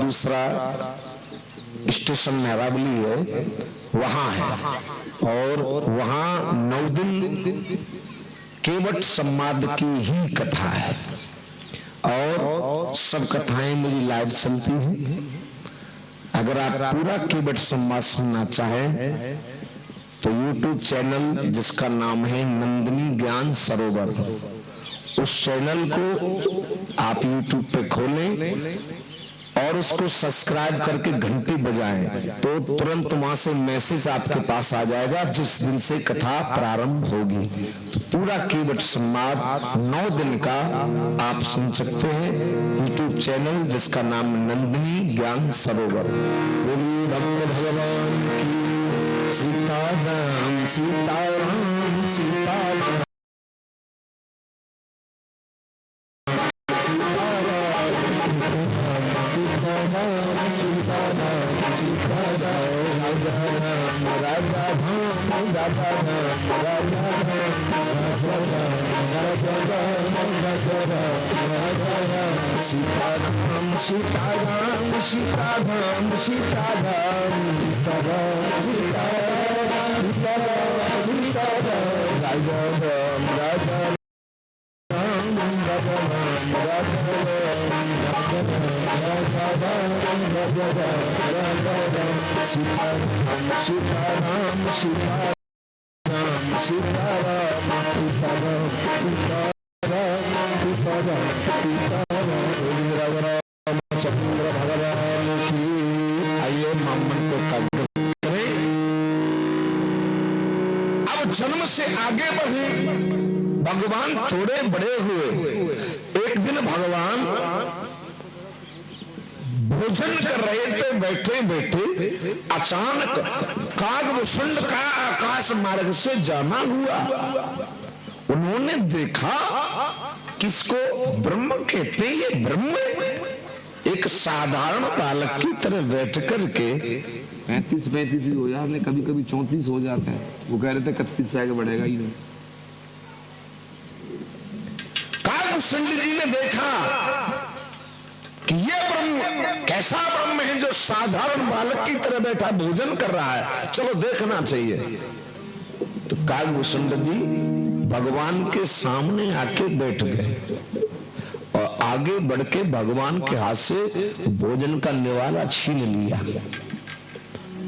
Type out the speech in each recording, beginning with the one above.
दूसरा स्टेशन मेहराबली है, वहां है, और वहां 9 दिन केवट संवाद की ही कथा है, और सब कथाएं मेरी लाइव चलती हैं। अगर आप पूरा केवट संवाद सुनना चाहें तो YouTube चैनल जिसका नाम है नंदिनी ज्ञान सरोवर, उस चैनल को आप YouTube पे खोलें और उसको सब्सक्राइब करके घंटी बजाएं तो तुरंत वहां से मैसेज आपके पास आ जाएगा जिस दिन से कथा प्रारंभ होगी। तो पूरा केवट संवाद 9 दिन का आप सुन सकते हैं YouTube चैनल जिसका नाम नंदिनी ज्ञान सरोवर। बोलिए भक्त भगवान की सीताराम सीताराम सीताराम। सीताराम सीताराम सीताराम सीताराम राजा सीताराम चंद्र भगवान की। आइए मामन को कागज करें, अब जन्म से आगे बढ़े। भगवान थोड़े बड़े हुए, एक दिन भगवान भोजन कर रहे थे, बैठे बैठे अचानक कागभूषण का आकाश मार्ग से जाना हुआ। उन्होंने देखा किसको ब्रह्म कहते, ये ब्रह्म एक साधारण बालक की तरह बैठ करके 35 भी हो जाते, कभी कभी 34 हो जाता है। वो कह रहे थे 31 से आगे बढ़ेगा ही नहीं। कागभूषण जी ने देखा कि ये ब्रह्म कैसा ब्रह्म है जो साधारण बालक की तरह बैठा भोजन कर रहा है, चलो देखना चाहिए। तो कागभूषण जी भगवान के सामने आके बैठ गए और आगे बढ़ के भगवान के हाथ से भोजन का निवाला छीन लिया।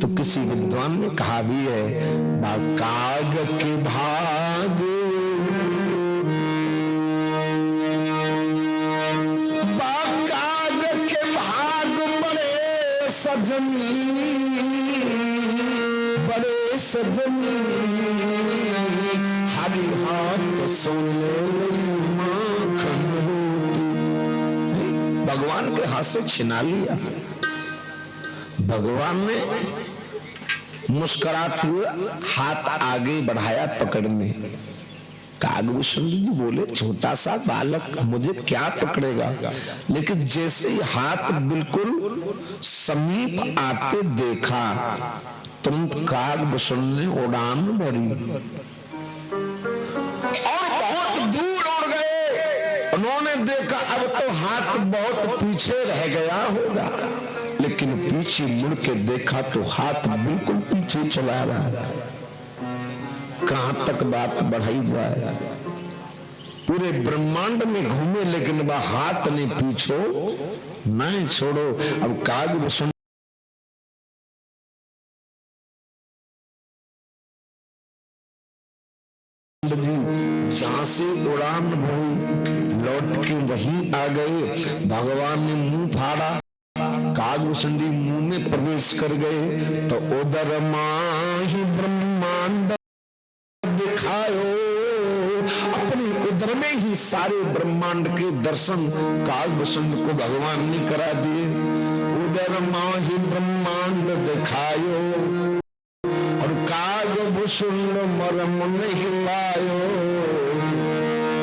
तो किसी विद्वान ने कहा भी है, काग के भाग सजनी बड़े सजनी हरि हाथ सोने माखन रोटी। भगवान के हाथ से छिना लिया। भगवान ने मुस्कुराते हुए हाथ आगे बढ़ाया पकड़ने। कागभूषण जी बोले, छोटा सा बालक मुझे क्या पकड़ेगा। लेकिन जैसे ही हाथ बिल्कुल समीप आते देखा, तुरंत कागभूषण ने उड़ान भरी और बहुत दूर उड़ गए। उन्होंने देखा अब तो हाथ बहुत पीछे रह गया होगा, लेकिन पीछे मुड़ के देखा तो हाथ बिल्कुल पीछे चला रहा है। कहां तक बात बढ़ाई जाए, पूरे ब्रह्मांड में घूमे लेकिन वह हाथ ने पीछो नहीं छोड़ो। अब कागभूषण जी जहां से उड़ान भरी लौट के वहीं आ गए। भगवान ने मुंह फाड़ा, कागभूषण जी मुंह में प्रवेश कर गए तो उदर माही ब्रह्मांड दिखायो। अपने उदर में ही सारे ब्रह्मांड के दर्शन कागभूषण को भगवान ने करा दिए। उदर माही ब्रह्मांड दिखायो और कागभूषण मर्म नहीं पायो।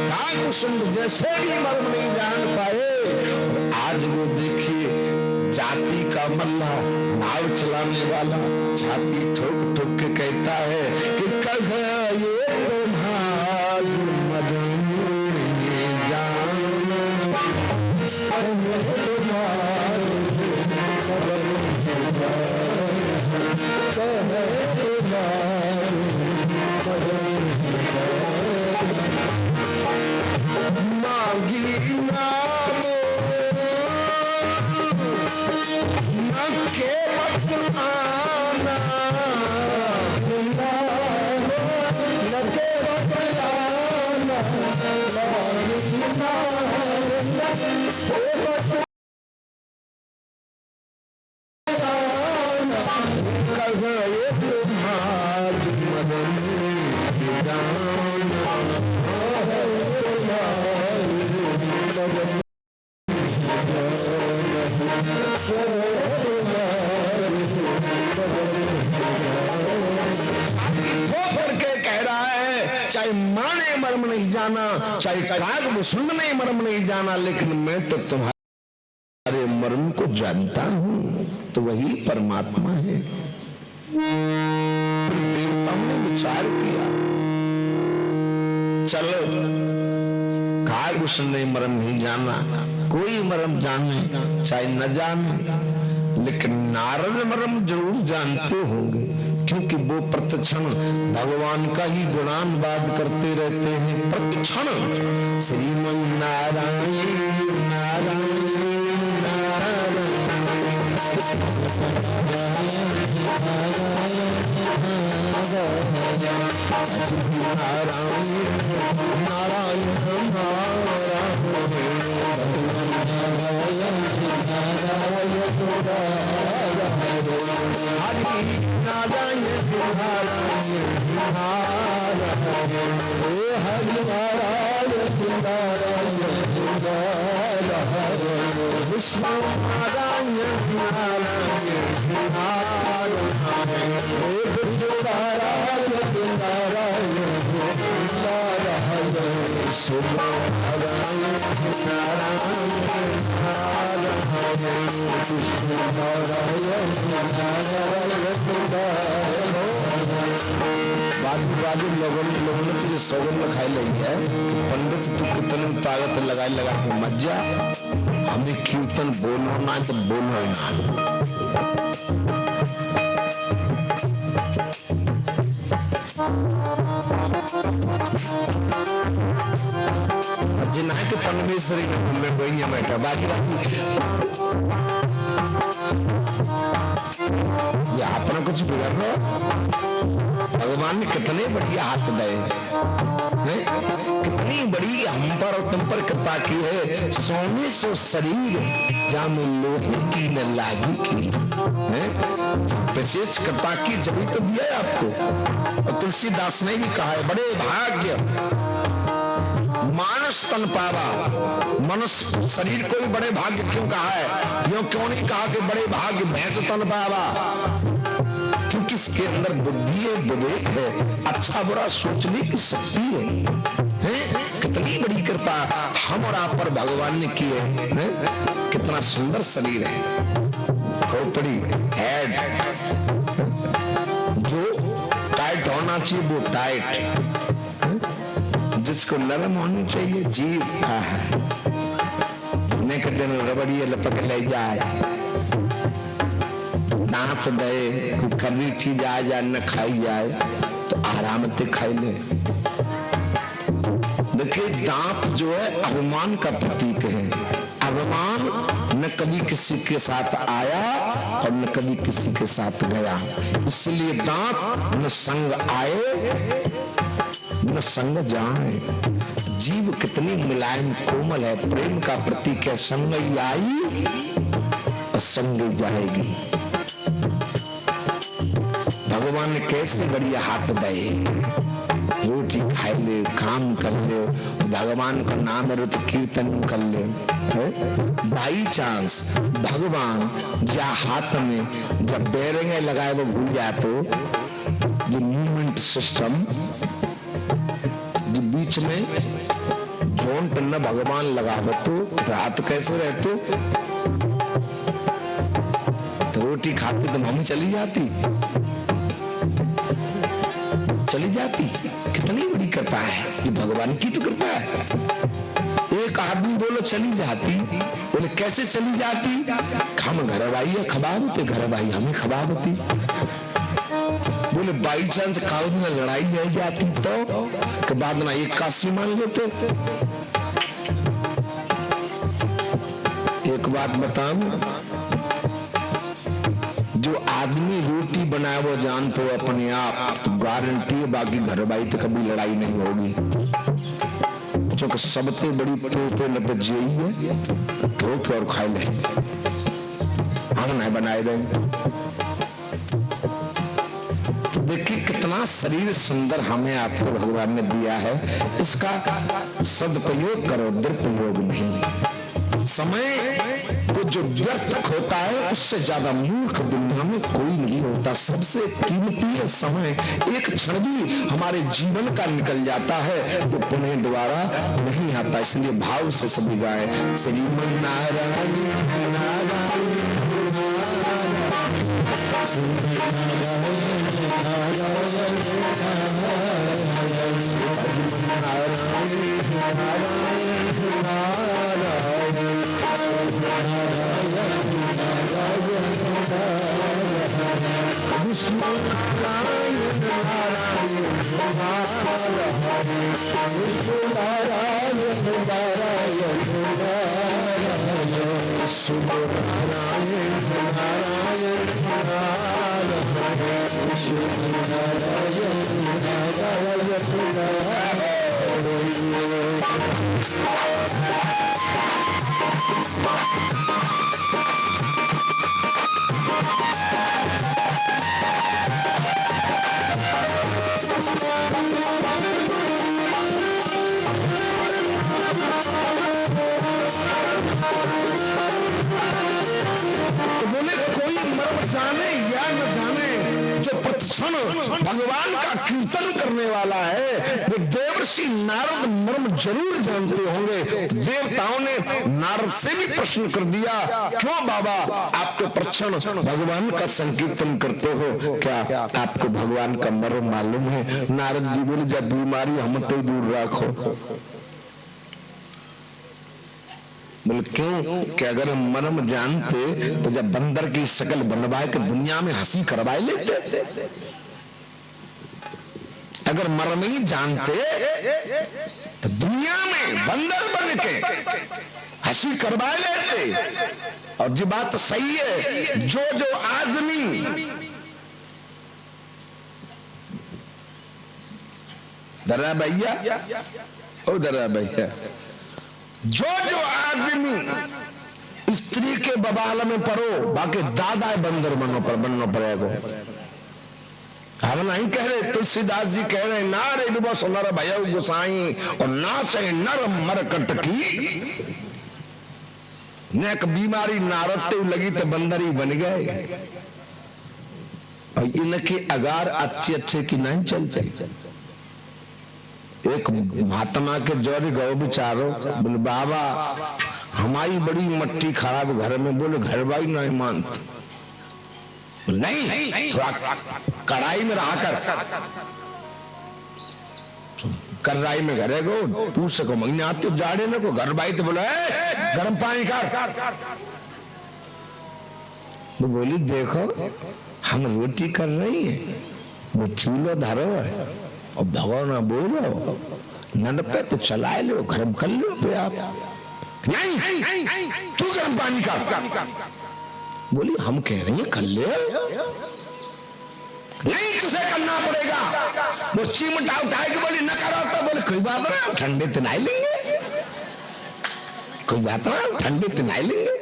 कागभूषण जैसे भी मर्म नहीं जान पाए। और आज वो देखिए जाति का मल्ला, नाव चलाने वाला छाती ठोक ठोक के कहता है कि कह ये तुम्हारा मर्म नहीं जान। के मत आना चाहे माने मर्म नहीं जाना, चाहे काग में सुन नहीं मर्म नहीं जाना, लेकिन मैं तो तुम्हारे मर्म को जानता हूं, तो वही परमात्मा है। देवताओं ने विचार किया, चलो काग सुन नहीं मर्म नहीं जाना, कोई मर्म जाने चाहे न जाने, लेकिन नारद मर्म जरूर जानते होंगे, क्योंकि वो प्रतिक्षण भगवान का ही गुणानुवाद करते रहते हैं। प्रतिक्षण श्रीमन नारायण नारायण बाजू लोगों ने तुझे सौगंध खाई लगी है कि पंडित तू कितने ताकत लगा के मत जा, हमें कीर्तन बोलना ना तो बोलना ना। जिन्ना के परमेश्वरी ने बोइया बैठा बाकी ये अपना कुछ बिगड़ रहा, भगवान ने कितने बढ़िया हाथ दिए हैं, कितनी बड़ी हम पर और तुम पर कृपा की है। सोने से शरीर जहाँ में लोहे की न लागी की है, विशेष कृपा की जब तो दिया है आपको। और तुलसीदास ने भी कहा है, बड़े भाग्य मानस तन पावा। मनुष्य शरीर को भी बड़े भाग्य क्यों कहा है, यूं क्यों नहीं कहा कि बड़े भाग्य भैंस तन पावा, क्योंकि इसके अंदर बुद्धि है, विवेक है, अच्छा बुरा सोचने की शक्ति है। कितनी बड़ी कृपा हम और आप पर भगवान ने की है। कितना सुंदर शरीर है, खोपड़ी हेड, जो टाइट होना चाहिए वो टाइट, जिसको नरम होनी चाहिए जीव, नेक दिन रबड़ी लपक ले जाए, दांत दे कोई खरी चीज आ जाए न खाई जाए तो आराम से खाई ले। देखिए दांत जो है अभिमान का प्रतीक है। अभिमान न कभी किसी के साथ आया और न कभी किसी के साथ गया, इसलिए दांत न संग आए न संग जाए। जीव कितनी मुलायम कोमल है, प्रेम का प्रतीक है। संग ही आई और संग ही जाएगी। भगवान ने कैसे बढ़िया हाथ दे, रोटी खाए ले, काम कर ले, भगवान का नाम है तो कीर्तन कर ले। बाई चांस भगवान या हाथ में जब बेरंगे लगाए वो भूल जाए तो जो मूवमेंट सिस्टम जो बीच में जोन पन्ना भगवान लगावे तो हाथ कैसे रहते, तो रोटी खाते तो मम्मी चली जाती। कितनी बड़ी कृपा है, ये भगवान की तो कृपा है। एक आदमी बोलो चली जाती, बोले कैसे चली जाती, हम घर भाई खबावती, घर भाई हमें खबावती। बोले बाई चांस काल में लड़ाई रह जाती तो के बाद ना एक काशी मान लेते। एक बात बताऊं, जो आदमी रोटी बनाए वो जानते हो अपने आप, तो गारंटी है बाकी घर बाई तो कभी लड़ाई नहीं होगी। जो सबसे बड़ी तोपे न यही है, ठोक और खाए ले, हम नहीं बनाए देंगे। तो देखिए कितना शरीर सुंदर हमें आपको भगवान ने दिया है, इसका सदुपयोग करो, दुरुपयोग नहीं। समय को जो व्यर्थ होता है उससे ज्यादा मूर्ख दुनिया में कोई नहीं होता। सबसे कीमती है समय। एक क्षण भी हमारे जीवन का निकल जाता है तो पुनः दोबारा नहीं आता। इसलिए भाव से सभी गाए श्रीमन नारायण नारायण जाने या न जाने, जो प्रतिक्षण भगवान का कीर्तन करने वाला है वो देवर्षि नारद मर्म जरूर जानते होंगे। देवताओं ने नारद से भी प्रश्न कर दिया, क्यों बाबा आप तो प्रतिक्षण भगवान का संकीर्तन करते हो, क्या आपको भगवान का मर्म मालूम है? नारद जी बोले जब बीमारी हम तो दूर रखो। बोले क्यों? कि अगर हम मर्म जानते तो जब बंदर की शक्ल बनवाए के दुनिया में हंसी करवाए लेते। अगर मर्म ही जानते तो दुनिया में बंदर बन के हंसी करवाए लेते। और जो बात सही है, जो आदमी दरा भैया ओ दरा भैया, जो आदमी स्त्री के बबाल में पड़ो, बाकी दादा बंदर बनना पड़ेगा। हम नहीं कह रहे, तुलसीदास जी कह रहे ना रे डुबो सुनर भय गोसाई और ना चाहे नर मरकट की। नेक बीमारी नारद लगी तो बंदर ही बन गए। और इनके अगार अच्छे की नहीं चलते। एक महात्मा के जोर गौ बिचारो, बोले बाबा हमारी बड़ी मट्टी खराब घर में। बोले घर भाई नहीं मानते। नहीं, थोड़ा कढ़ाई में रहा कराई में घरे गो पूछ सको महीने आते जाड़े में को घर भाई तो बोले गर्म पानी कर। वो बोली देखो हम रोटी कर रही है, वो चूल्हा धरो है और भगवान बोलो नन पे तो चलाए लो, गर्म कर लो पे आप। नहीं तू गर्म पानी का। बोली हम कह रहे हैं कर ले। नहीं तुझे करना पड़ेगा। वो चिमटा उठाए के बोली न करो तो बोले कोई बात ना ठंडे तो नहीं लेंगे, कोई बात ना ठंडे तो नहीं लेंगे।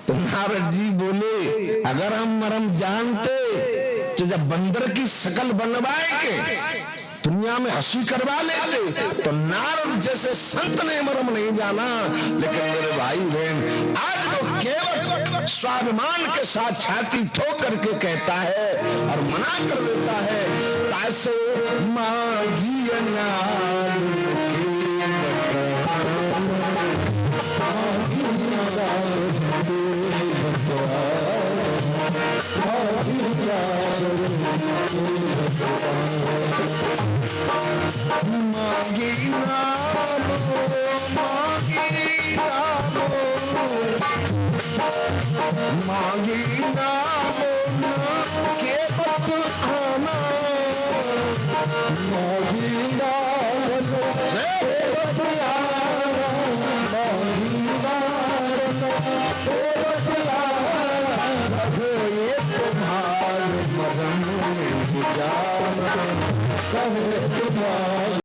तो नारद जी बोले अगर हम मरम जानते तो जब बंदर की शक्ल बनवाए के दुनिया में हंसी करवा लेते। तो नारद जैसे संत ने मरम नहीं जाना। लेकिन मेरे भाई बहन आज वो केवल स्वाभिमान के साथ छाती ठोक करके कहता है और मना कर देता है, तासे मांगी मांगी नाम के पत आना, मांगी नाम के पत आना। कहे